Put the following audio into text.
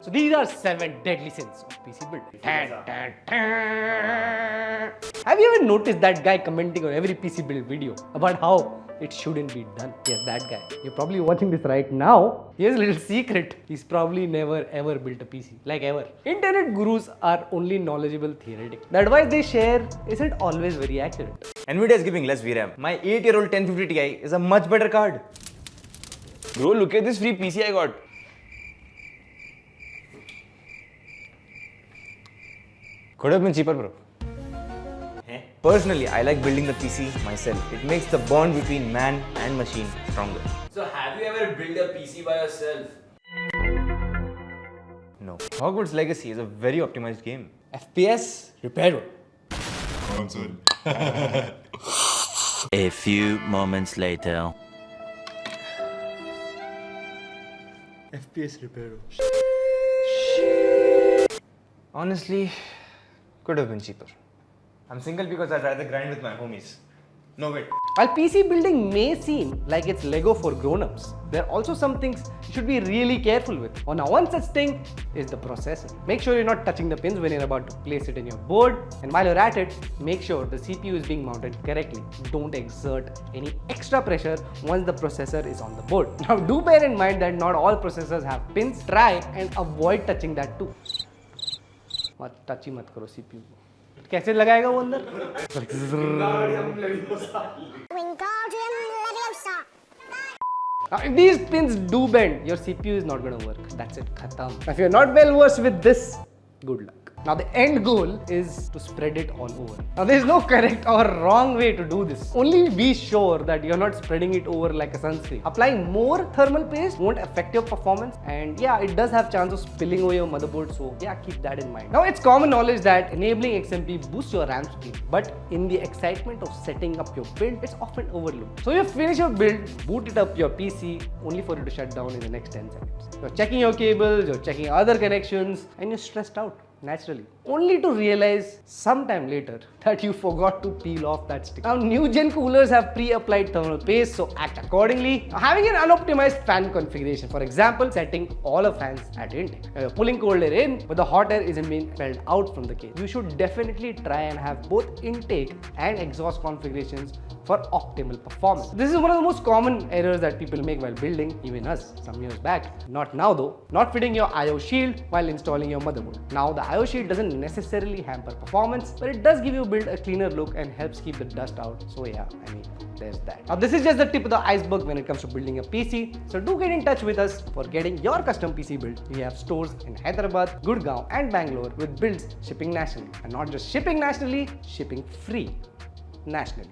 So these are 7 deadly sins of PC building. Have you ever noticed that guy commenting on every PC build video about how it shouldn't be done? Yes, that guy. You're probably watching this right now. Here's a little secret. He's probably never ever built a PC. Like ever. Internet gurus are only knowledgeable theoretic. The advice they share isn't always very accurate. NVIDIA is giving less VRAM. My 8-year-old 1050 Ti is a much better card. Bro, look at this free PC I got. Could have been cheaper, bro. Personally, I like building the PC myself. It makes the bond between man and machine stronger. So have you ever built a PC by yourself? No. Hogwarts Legacy is a very optimized game. FPS repair. Console. A few moments later. FPS repair. Honestly, could have been cheaper. I'm single because I'd rather grind with my homies. No wait. While PC building may seem like it's Lego for grown-ups, there are also some things you should be really careful with. Oh, now one such thing is the processor. Make sure you're not touching the pins when you're about to place it in your board. And while you're at it, make sure the CPU is being mounted correctly. Don't exert any extra pressure once the processor is on the board. Now do bear in mind that not all processors have pins. Try and avoid touching that too. Touchy mat karo CPU. कैसे लगाएगा वो अंदर? If these pins do bend, your CPU is not going to work. That's it. Khatam. If you're not well versed with this, good luck. Now the end goal is to spread it all over. Now there is no correct or wrong way to do this. Only be sure that you're not spreading it over like a sunscreen. Applying more thermal paste won't affect your performance, and yeah, it does have chance of spilling over your motherboard, so yeah, keep that in mind. Now it's common knowledge that enabling XMP boosts your RAM speed, but in the excitement of setting up your build, it's often overlooked. So you finish your build, boot it up your PC only for it to shut down in the next 10 seconds. You're checking your cables, you're checking other connections, and you're stressed out. Naturally, only to realize sometime later that you forgot to peel off that stick. Now new gen coolers have pre-applied thermal paste, so act accordingly. Now, having an unoptimized fan configuration, for example, setting all of fans at intake. Now, you're pulling cold air in, but the hot air isn't being expelled out from the case. You should definitely try and have both intake and exhaust configurations for optimal performance. This is one of the most common errors that people make while building, even us, some years back. Not now though. Not fitting your I/O shield while installing your motherboard. Now the I/O shield doesn't necessarily hamper performance, but it does give you build a cleaner look and helps keep the dust out. So yeah, I mean, there's that. Now this is just the tip of the iceberg when it comes to building a PC. So do get in touch with us for getting your custom PC build. We have stores in Hyderabad, Gurgaon and Bangalore with builds shipping nationally. And not just shipping nationally, shipping free nationally.